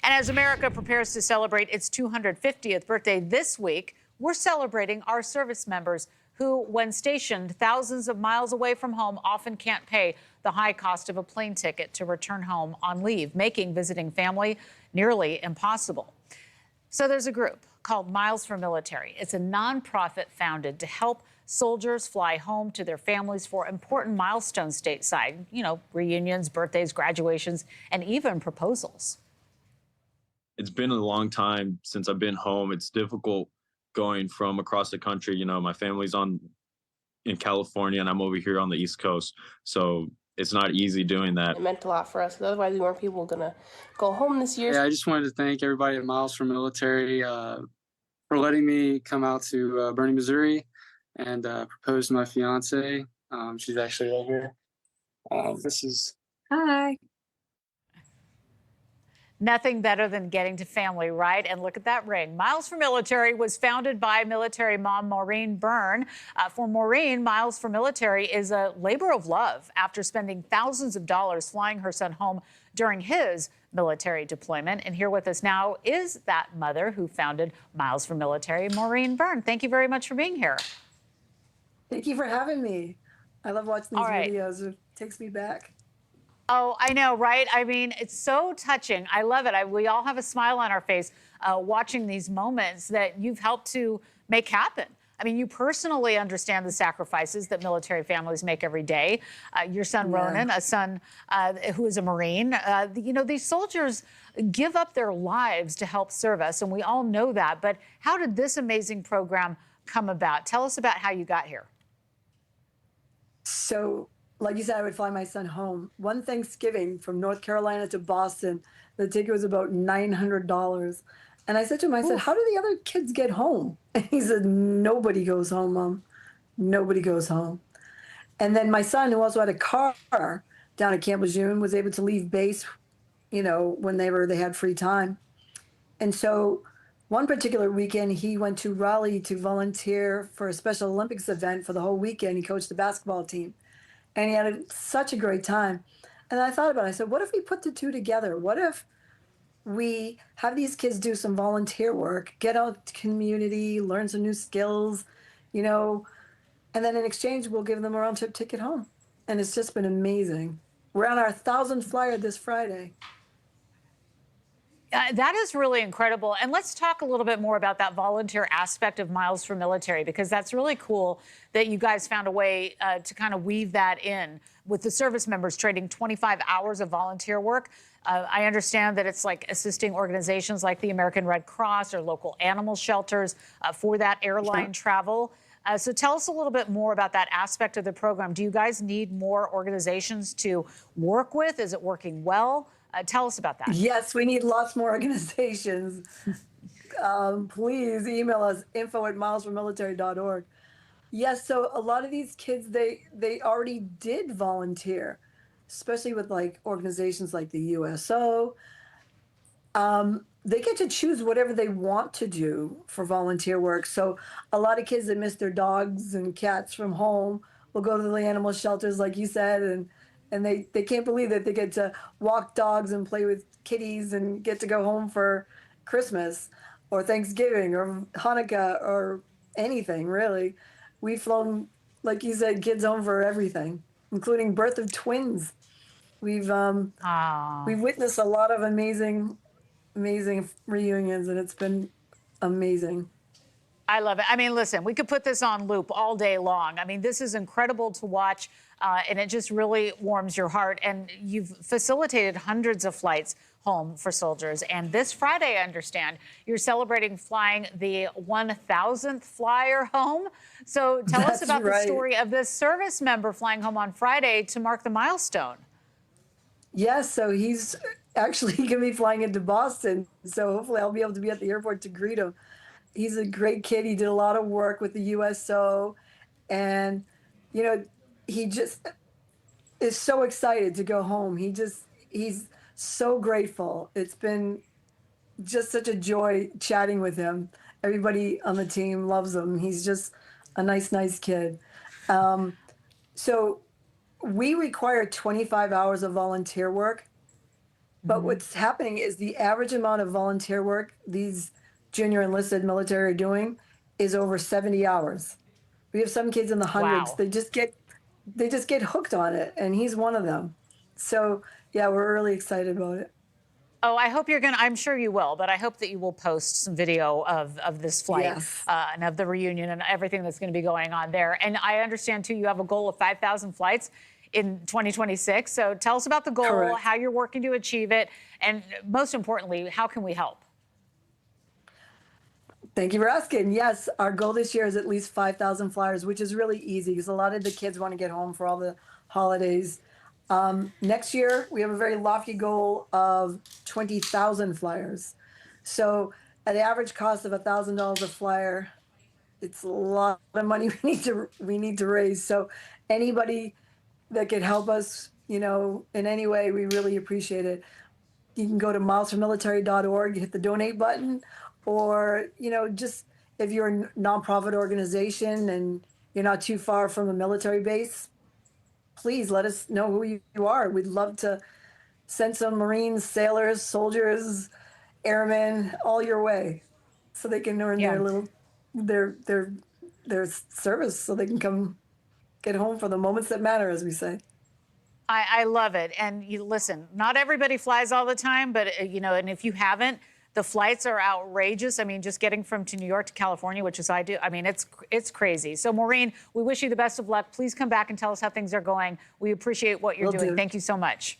And as America prepares to celebrate its 250th birthday this week, we're celebrating our service members who, when stationed thousands of miles away from home, often can't pay the high cost of a plane ticket to return home on leave, making visiting family nearly impossible. So there's a group called Miles for Military. It's a nonprofit founded to help soldiers fly home to their families for important milestones stateside, reunions, birthdays, graduations, and even proposals. It's been a long time since I've been home. It's difficult going from across the country. My family's in California and I'm over here on the East Coast. So it's not easy doing that. It meant a lot for us. Otherwise, we weren't people going to go home this year. Yeah, I just wanted to thank everybody at Miles for Military for letting me come out to Bernie, Missouri and propose to my fiance. She's actually right here. Hi. Nothing better than getting to family, right? And look at that ring. Miles for Military was founded by military mom Maureen Byrne. For Maureen, Miles for Military is a labor of love after spending thousands of dollars flying her son home during his military deployment. And here with us now is that mother who founded Miles for Military, Maureen Byrne. Thank you very much for being here. Thank you for having me. I love watching these videos. It takes me back. Oh, I know, right? I mean, it's so touching. I love it. We all have a smile on our face watching these moments that you've helped to make happen. I mean, you personally understand the sacrifices that military families make every day. Your son, Ronan, a son who is a Marine, these soldiers give up their lives to help serve us, and we all know that. But how did this amazing program come about? Tell us about how you got here. So, like you said, I would fly my son home. One Thanksgiving from North Carolina to Boston, the ticket was about $900. And I said to him, I said, how do the other kids get home? And he said, nobody goes home, Mom. Nobody goes home. And then my son, who also had a car down at Camp Lejeune, was able to leave base, when they had free time. And so one particular weekend, he went to Raleigh to volunteer for a Special Olympics event for the whole weekend. He coached the basketball team. And he had such a great time. And I thought about it. I said, what if we put the two together? What if we have these kids do some volunteer work, get out to community, learn some new skills, and then in exchange, we'll give them a round-trip ticket home. And it's just been amazing. We're on our 1,000th flyer this Friday. That is really incredible. And let's talk a little bit more about that volunteer aspect of Miles for Military, because that's really cool that you guys found a way to kind of weave that in with the service members trading 25 hours of volunteer work. I understand that it's like assisting organizations like the American Red Cross or local animal shelters for that airline travel. So tell us a little bit more about that aspect of the program. Do you guys need more organizations to work with? Is it working well? Tell us about that. Yes, we need lots more organizations. Please email us, info@milesformilitary.org. Yes, so a lot of these kids, they already did volunteer, especially with organizations like the USO. They get to choose whatever they want to do for volunteer work. So a lot of kids that miss their dogs and cats from home will go to the animal shelters, like you said, and they can't believe that they get to walk dogs and play with kitties and get to go home for Christmas or Thanksgiving or Hanukkah or anything, really. We've flown, like you said, kids home for everything, including birth of twins. We've witnessed a lot of amazing reunions, and it's been amazing. I love it. I mean, listen, we could put this on loop all day long. I mean, this is incredible to watch, and it just really warms your heart. And you've facilitated hundreds of flights home for soldiers. And this Friday, I understand, you're celebrating flying the 1,000th flyer home. So tell us about the story of this service member flying home on Friday to mark the milestone. Yes, so he's actually going to be flying into Boston. So hopefully I'll be able to be at the airport to greet him. He's a great kid. He did a lot of work with the USO. And, he just is so excited to go home. He's so grateful. It's been just such a joy chatting with him. Everybody on the team loves him. He's just a nice kid. So we require 25 hours of volunteer work. But what's happening is the average amount of volunteer work these junior enlisted military are doing is over 70 hours. We have some kids in the hundreds. Wow. They just get hooked on it, and he's one of them. So yeah, we're really excited about it. Oh, I hope you're going to, I'm sure you will, but I hope that you will post some video of this flight Yes. and of the reunion and everything that's going to be going on there. And I understand, too, you have a goal of 5,000 flights in 2026. So tell us about the goal, Correct. how you're working to achieve it, and most importantly, how can we help? Thank you for asking. Yes, our goal this year is at least 5,000 flyers, which is really easy because a lot of the kids want to get home for all the holidays. Next year, we have a very lofty goal of 20,000 flyers. So at the average cost of $1,000 a flyer, it's a lot of money we need to raise. So anybody that could help us, in any way, we really appreciate it. You can go to milesformilitary.org, hit the donate button, or, just if you're a nonprofit organization and you're not too far from a military base, please let us know who you are. We'd love to send some Marines, sailors, soldiers, airmen all your way so they can earn their service so they can come get home for the moments that matter, as we say. I love it. And you listen, not everybody flies all the time, but, and if you haven't, the flights are outrageous. I mean, just getting from New York to California, which is I do. I mean, it's crazy. So, Maureen, we wish you the best of luck. Please come back and tell us how things are going. We appreciate what you're doing. Thank you so much.